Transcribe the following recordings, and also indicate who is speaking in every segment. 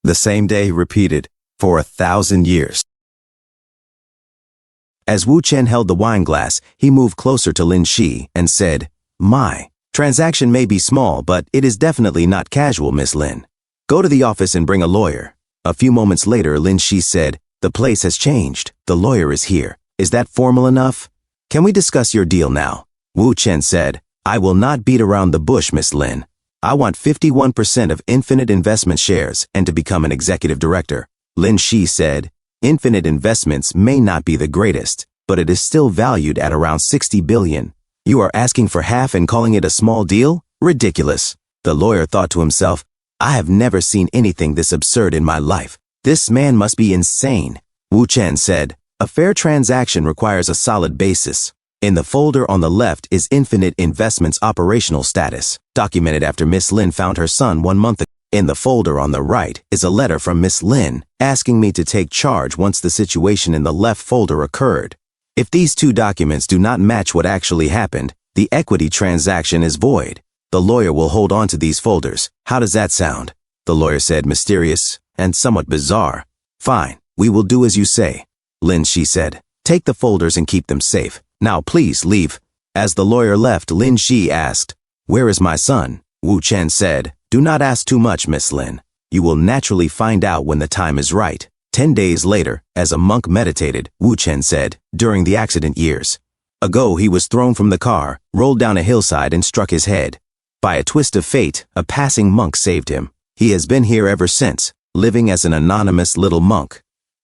Speaker 1: The same day repeated for 1,000 years. As Wu Chen held the wine glass, he moved closer to Lin Shi and said, "My transaction may be small, but it is definitely not casual, Miss Lin. Go to the office and bring a lawyer." A few moments later, Lin Shi said, "The place has changed. The lawyer is here. Is that formal enough? Can we discuss your deal now?" Wu Chen said, "I will not beat around the bush, Miss Lin. I want 51% of Infinite Investment shares and to become an executive director." Lin Shi said, "Infinite Investments may not be the greatest, but it is still valued at around 60 billion. You are asking for half and calling it a small deal? Ridiculous." The lawyer thought to himself, "I have never seen anything this absurd in my life. This man must be insane." Wu Chen said, "A fair transaction requires a solid basis. In the folder on the left is Infinite Investments' operational status, documented after Miss Lin found her son 1 month ago. In the folder on the right is a letter from Miss Lin asking me to take charge once the situation in the left folder occurred. If these two documents do not match what actually happened, the equity transaction is void. The lawyer will hold on to these folders. How does that sound?" The lawyer said, mysterious and somewhat bizarre. "Fine, we will do as you say," Lin Shi said. "Take the folders and keep them safe. Now please leave." As the lawyer left, Lin Shi asked, "Where is my son?" Wu Chen said, "Do not ask too much, Miss Lin. You will naturally find out when the time is right." 10 days later, as a monk meditated, Wu Chen said, "During the accident years ago, he was thrown from the car, rolled down a hillside and struck his head. By a twist of fate, a passing monk saved him. He has been here ever since, living as an anonymous little monk.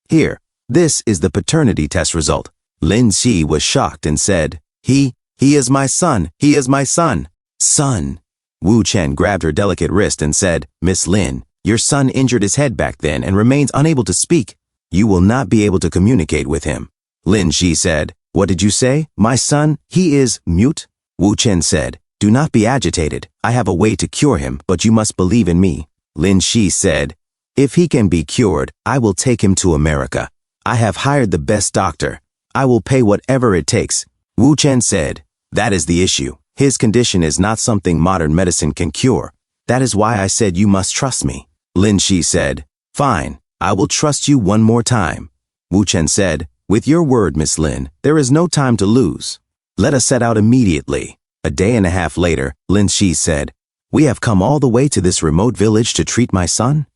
Speaker 1: Here, this is the paternity test result." Lin Shi was shocked and said, He is my son. He is my son." "Son." Wu Chen grabbed her delicate wrist and said, "Miss Lin, your son injured his head back then and remains unable to speak. You will not be able to communicate with him." Lin Shi said, "What did you say? My son, he is mute?" Wu Chen said, "Do not be agitated. I have a way to cure him, but you must believe in me." Lin Shi said, "If he can be cured, I will take him to America. I have hired the best doctor. I will pay whatever it takes." Wu Chen said, "That is the issue. His condition is not something modern medicine can cure. That is why I said you must trust me." Lin Shi said, "Fine, I will trust you one more time." Wu Chen said, "With your word, Miss Lin, there is no time to lose. Let us set out immediately." A day and a half later, Lin Shi said, "We have come all the way to this remote village to treat my son?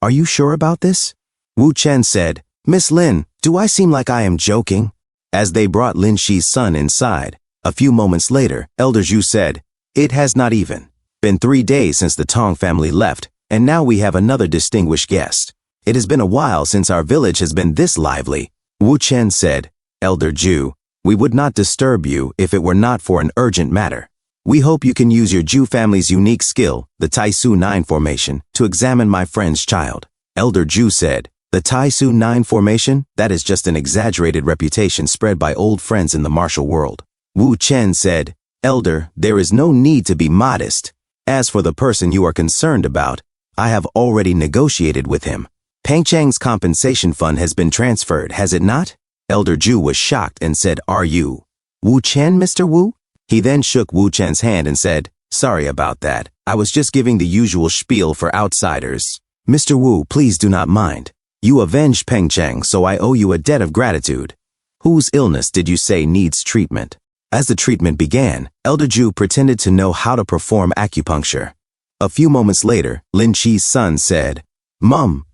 Speaker 1: Are you sure about this?" Wu Chen said, "Miss Lin, do I seem like I am joking?" As they brought Lin Shi's son inside, a few moments later, Elder Zhu said, "It has not even been 3 days since the Tong family left, and now we have another distinguished guest. It has been a while since our village has been this lively." Wu Chen said, "Elder Zhu, we would not disturb you if it were not for an urgent matter. We hope you can use your Zhu family's unique skill, the Taisu 9 formation, to examine my friend's child." Elder Zhu said, "The Taisu 9 formation? That is just an exaggerated reputation spread by old friends in the martial world." Wu Chen said, "Elder, there is no need to be modest. As for the person you are concerned about, I have already negotiated with him. Peng Chang's compensation fund has been transferred, has it not?" Elder Zhu was shocked and said, "Are you Wu Chen, Mr. Wu?" He then shook Wu Chen's hand and said, "Sorry about that. I was just giving the usual spiel for outsiders. Mr. Wu, please do not mind. You avenged Peng Chang, so I owe you a debt of gratitude. Whose illness did you say needs treatment?" As the treatment began, Elder Zhu pretended to know how to perform acupuncture. A few moments later, Lin Shi's son said, "Mum."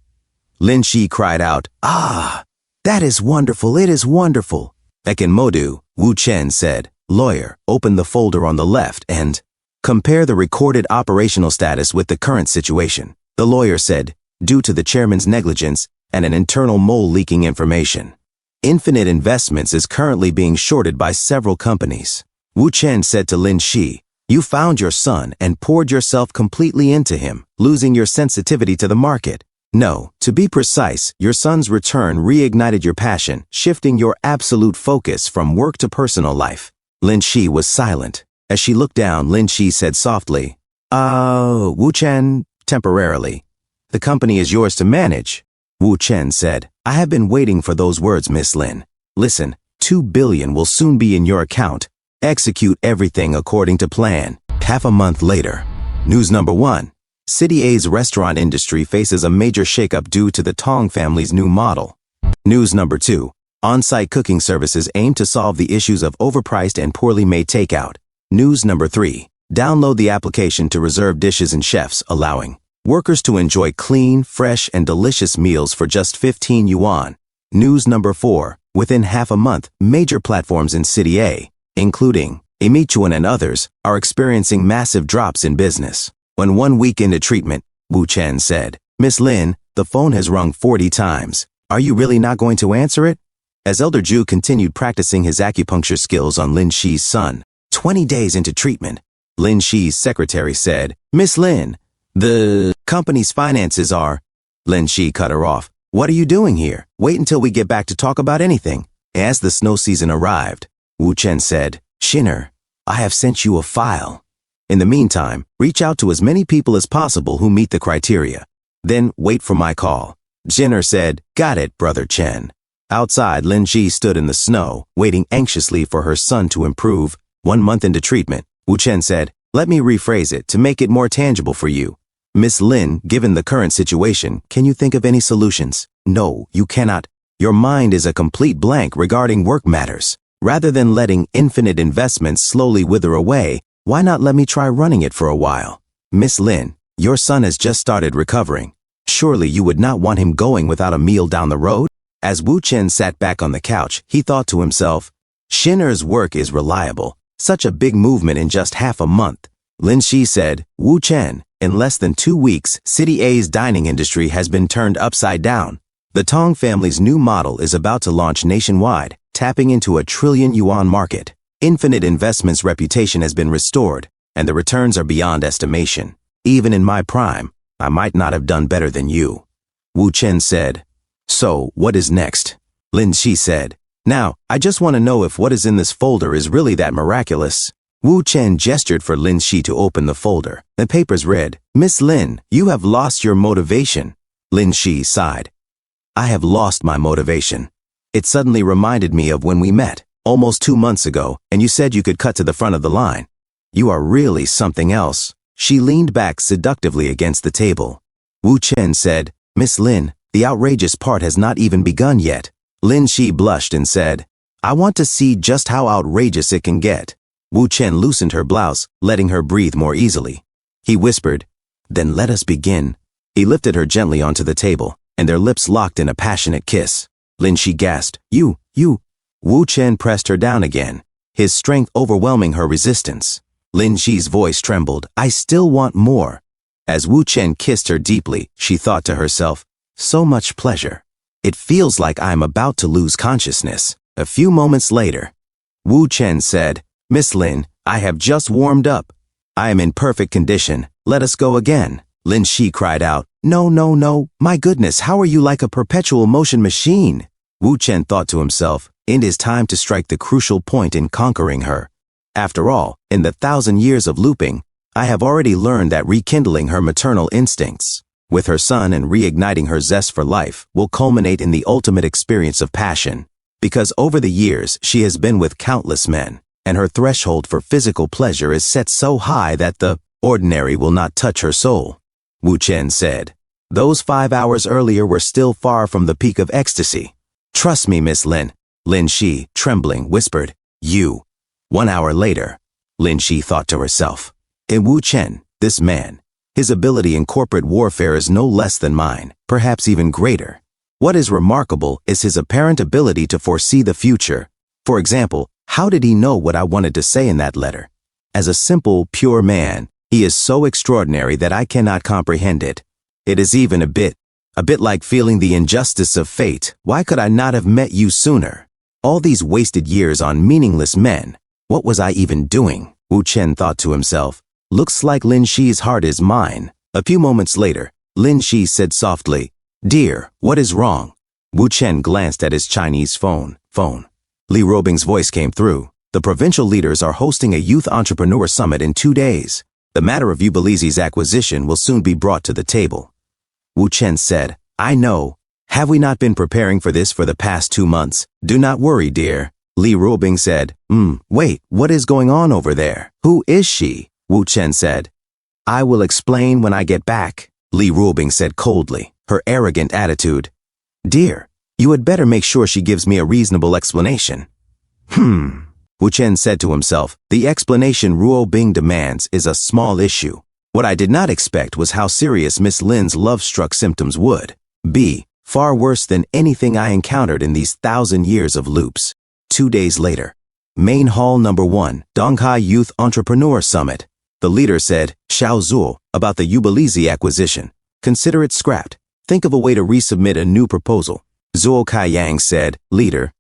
Speaker 1: Lin Shi cried out, "Ah, that is wonderful, it is wonderful." Ekin Modu, Wu Chen said, "Lawyer, open the folder on the left and compare the recorded operational status with the current situation." The lawyer said, "Due to the chairman's negligence and an internal mole leaking information, Infinite Investments is currently being shorted by several companies." Wu Chen said to Lin Shi, "You found your son and poured yourself completely into him, losing your sensitivity to the market. No, to be precise, your son's return reignited your passion, shifting your absolute focus from work to personal life." Lin Shi was silent. As she looked down, Lin Shi said softly, Wu Chen, temporarily. The company is yours to manage." Wu Chen said, "I have been waiting for those words, Miss Lin. Listen, 2 billion will soon be in your account. Execute everything according to plan." Half a month later. News number 1. City A's restaurant industry faces a major shakeup due to the Tong family's new model. News number 2. On-site cooking services aim to solve the issues of overpriced and poorly made takeout. News number 3. Download the application to reserve dishes and chefs, allowing workers to enjoy clean, fresh, and delicious meals for just 15 yuan. News number 4. Within half a month, major platforms in City A, including Imichuan and others, are experiencing massive drops in business. When 1 week into treatment, Wu Chen said, "Miss Lin, the phone has rung 40 times. Are you really not going to answer it?" As Elder Ju continued practicing his acupuncture skills on Lin Shi's son, 20 days into treatment, Lin Shi's secretary said, "Miss Lin, the company's finances are—" Lin Shi cut her off. "What are you doing here? Wait until we get back to talk about anything." As the snow season arrived, Wu Chen said, "Shinner, I have sent you a file. In the meantime, reach out to as many people as possible who meet the criteria. Then wait for my call." Shinner said, "Got it, Brother Chen." Outside, Lin Shi stood in the snow, waiting anxiously for her son to improve. 1 month into treatment, Wu Chen said, "Let me rephrase it to make it more tangible for you. Miss Lin, given the current situation, can you think of any solutions?" "No, you cannot. Your mind is a complete blank regarding work matters. Rather than letting infinite investments slowly wither away, why not let me try running it for a while? Miss Lin, your son has just started recovering. Surely you would not want him going without a meal down the road?" As Wu Chen sat back on the couch, he thought to himself, "Shinner's work is reliable. Such a big movement in just half a month." Lin Shi said, "Wu Chen, in less than 2 weeks, City A's dining industry has been turned upside down. The Tong family's new model is about to launch nationwide, tapping into a trillion-yuan market. Infinite Investment's reputation has been restored, and the returns are beyond estimation. Even in my prime, I might not have done better than you." Wu Chen said, "So, what is next?" Lin Shi said, "Now, I just want to know if what is in this folder is really that miraculous." Wu Chen gestured for Lin Shi to open the folder. The papers read, "Miss Lin, you have lost your motivation." Lin Shi sighed. "I have lost my motivation. It suddenly reminded me of when we met, almost 2 months ago, and you said you could cut to the front of the line. You are really something else." She leaned back seductively against the table. Wu Chen said, "Miss Lin, the outrageous part has not even begun yet." Lin Shi blushed and said, "I want to see just how outrageous it can get." Wu Chen loosened her blouse, letting her breathe more easily. He whispered, "Then let us begin." He lifted her gently onto the table, and their lips locked in a passionate kiss. Lin Shi gasped, You. Wu Chen pressed her down again, his strength overwhelming her resistance. Lin Shi's voice trembled, "I still want more." As Wu Chen kissed her deeply, she thought to herself, "So much pleasure. It feels like I am about to lose consciousness." A few moments later, Wu Chen said, "Miss Lin, I have just warmed up. I am in perfect condition. Let us go again." Lin Shi cried out, No. My goodness, how are you like a perpetual motion machine?" Wu Chen thought to himself, "It is time to strike the crucial point in conquering her. After all, in the 1,000 years of looping, I have already learned that rekindling her maternal instincts with her son and reigniting her zest for life will culminate in the ultimate experience of passion. Because over the years, she has been with countless men, and her threshold for physical pleasure is set so high that the ordinary will not touch her soul." Wu Chen said, "Those 5 hours earlier were still far from the peak of ecstasy. Trust me, Miss Lin." Lin Shi, trembling, whispered, "You." 1 hour later, Lin Shi thought to herself, "In Wu Chen, this man, his ability in corporate warfare is no less than mine, perhaps even greater. What is remarkable is his apparent ability to foresee the future. For example, how did he know what I wanted to say in that letter? As a simple, pure man, he is so extraordinary that I cannot comprehend it. It is even a bit like feeling the injustice of fate. Why could I not have met you sooner? All these wasted years on meaningless men. What was I even doing?" Wu Chen thought to himself. "Looks like Lin Shi's heart is mine." A few moments later, Lin Shi said softly, "Dear, what is wrong?" Wu Chen glanced at his Chinese phone. Li Robing's voice came through. "The provincial leaders are hosting a youth entrepreneur summit in 2 days. The matter of Ubelizi's acquisition will soon be brought to the table." Wu Chen said, "I know. Have we not been preparing for this for the past 2 months? Do not worry, dear." Li Robing said, Wait, what is going on over there? Who is she?" Wu Chen said, I will explain when I get back, Li Ruobing said coldly, her arrogant attitude. Dear, you had better make sure she gives me a reasonable explanation. Wu Chen said to himself, the explanation Ruobing demands is a small issue. What I did not expect was how serious Miss Lin's love-struck symptoms would be, far worse than anything I encountered in these 1,000 years of loops. 2 days later. Main Hall Number 1, Donghai Youth Entrepreneur Summit. The leader said, Xiao Zuo, about the Ubilizi acquisition. Consider it scrapped. Think of a way to resubmit a new proposal. Zuo Kaiyang said, Leader,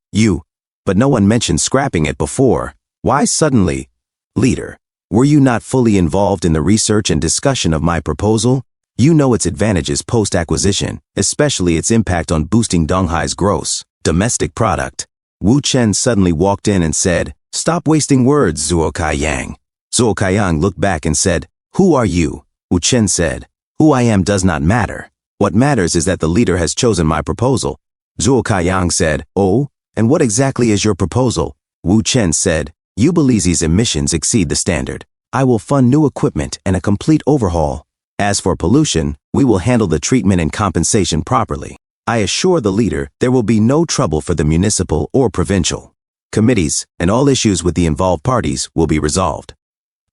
Speaker 1: but no one mentioned scrapping it before. Why suddenly? Leader, were you not fully involved in the research and discussion of my proposal? You know its advantages post-acquisition, especially its impact on boosting Donghai's gross domestic product. Wu Chen suddenly walked in and said, Stop wasting words, Zuo Kaiyang. Zuo Kaiyang looked back and said, Who are you? Wu Chen said, Who I am does not matter. What matters is that the leader has chosen my proposal. Zuo Kaiyang said, Oh, and what exactly is your proposal? Wu Chen said, Ubilizi's emissions exceed the standard. I will fund new equipment and a complete overhaul. As for pollution, we will handle the treatment and compensation properly. I assure the leader there will be no trouble for the municipal or provincial committees, and all issues with the involved parties will be resolved.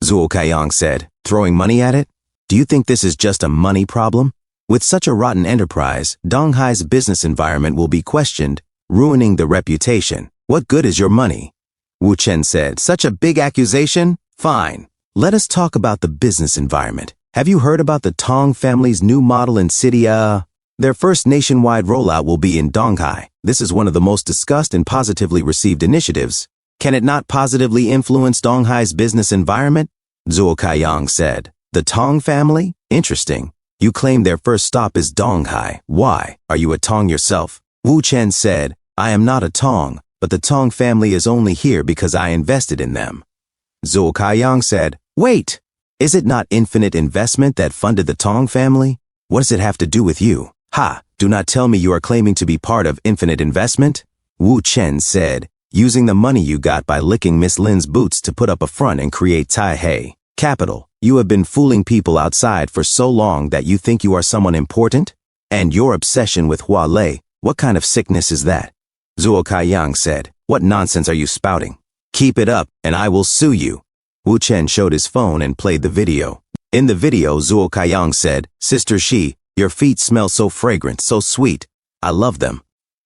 Speaker 1: Zuo Kaiyang said, throwing money at it? Do you think this is just a money problem? With such a rotten enterprise, Donghai's business environment will be questioned, ruining the reputation. What good is your money? Wu Chen said, Such a big accusation? Fine. Let us talk about the business environment. Have you heard about the Tong family's new model in city? Their first nationwide rollout will be in Donghai. This is one of the most discussed and positively received initiatives. Can it not positively influence Donghai's business environment? Zuo Kaiyang said. The Tong family? Interesting. You claim their first stop is Donghai. Why? Are you a Tong yourself? Wu Chen said, I am not a Tong, but the Tong family is only here because I invested in them. Zuo Kaiyang said, Wait! Is it not Infinite Investment that funded the Tong family? What does it have to do with you? Ha! Do not tell me you are claiming to be part of Infinite Investment? Wu Chen said, using the money you got by licking Miss Lin's boots to put up a front and create Taihei Capital. You have been fooling people outside for so long that you think you are someone important? And your obsession with Hua Lei, what kind of sickness is that? Zuo Kaiyang said, What nonsense are you spouting? Keep it up, and I will sue you. Wu Chen showed his phone and played the video. In the video, Zuo Kaiyang said, Sister Shi, your feet smell so fragrant, so sweet. I love them.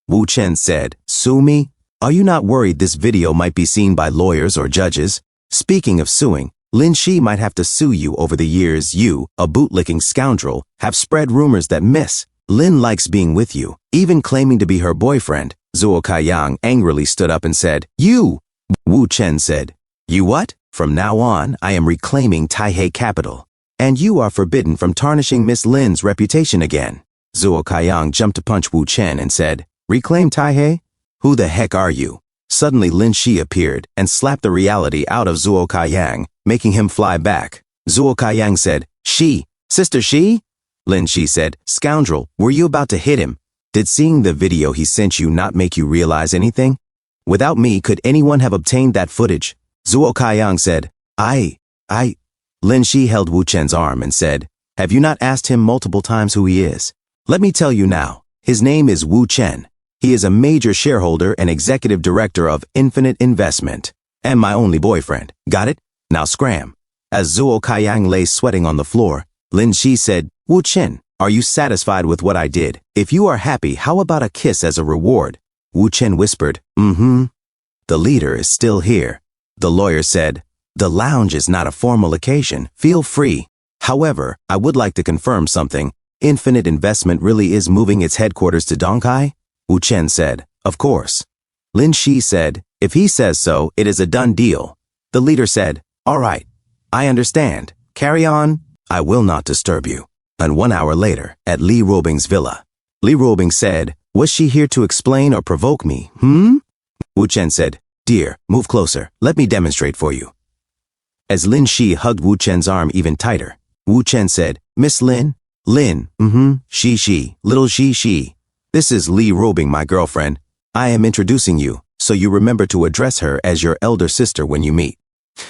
Speaker 1: Wu Chen said, Sue me? Are you not worried this video might be seen by lawyers or judges? Speaking of suing, Lin Shi might have to sue you over the years you, a bootlicking scoundrel, have spread rumors that Miss Lin likes being with you, even claiming to be her boyfriend. Zuo Kaiyang angrily stood up and said, You! Wu Chen said, You what? From now on, I am reclaiming Taihei Capital. And you are forbidden from tarnishing Miss Lin's reputation again. Zuo Kaiyang jumped to punch Wu Chen and said, Reclaim Taihei? Who the heck are you? Suddenly Lin Shi appeared and slapped the reality out of Zuo Kaiyang, making him fly back. Zuo Kaiyang said, Shi, Sister Shi? Lin Shi said, Scoundrel, were you about to hit him? Did seeing the video he sent you not make you realize anything? Without me, could anyone have obtained that footage? Zuo Kaiyang said, I. Lin Shi held Wu Chen's arm and said, Have you not asked him multiple times who he is? Let me tell you now. His name is Wu Chen. He is a major shareholder and executive director of Infinite Investment. And my only boyfriend. Got it? Now scram. As Zuo Kaiyang lay sweating on the floor, Lin Shi said, Wu Chen, are you satisfied with what I did? If you are happy, how about a kiss as a reward? Wu Chen whispered, The leader is still here. The lawyer said, The lounge is not a formal occasion. Feel free. However, I would like to confirm something. Infinite Investment really is moving its headquarters to Donghai? Wu Chen said, Of course. Lin Shi said, If he says so, it is a done deal. The leader said, All right. I understand. Carry on. I will not disturb you. And 1 hour later, at Li Ruobing's villa. Li Ruobing said, Was she here to explain or provoke me? Wu Chen said, Dear, move closer. Let me demonstrate for you. As Lin Shi hugged Wu Chen's arm even tighter, Wu Chen said, Miss Lin? Lin, Shi, little Shi. This is Li Ruobing, my girlfriend. I am introducing you, so you remember to address her as your elder sister when you meet.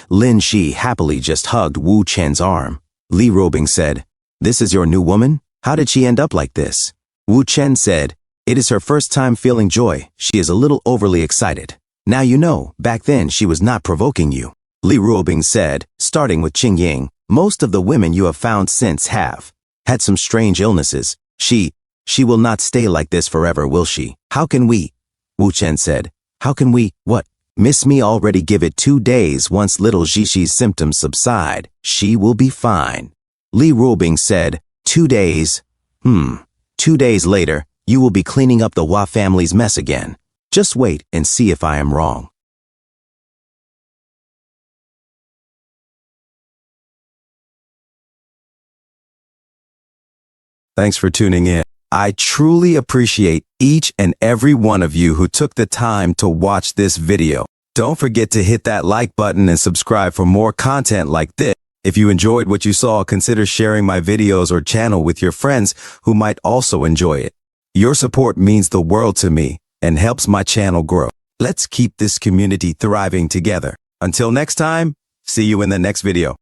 Speaker 1: Lin Shi happily just hugged Wu Chen's arm. Li Ruobing said, "This is your new woman? How did she end up like this?" Wu Chen said, "It is her first time feeling joy. She is a little overly excited. Now you know, back then she was not provoking you." Li Ruobing said, starting with Qing Ying, "Most of the women you have found since have had some strange illnesses. She will not stay like this forever, will she? How can we?" Wu Chen said, "How can we, what? Miss me already give it 2 days. Once little Zhishi's symptoms subside, she will be fine." Li Ruobing said, 2 days? 2 days later, you will be cleaning up the Hua family's mess again. Just wait and see if I am wrong. Thanks for tuning in. I truly appreciate each and every one of you who took the time to watch this video. Don't forget to hit that like button and subscribe for more content like this. If you enjoyed what you saw, consider sharing my videos or channel with your friends who might also enjoy it. Your support means the world to me and helps my channel grow. Let's keep this community thriving together. Until next time, see you in the next video.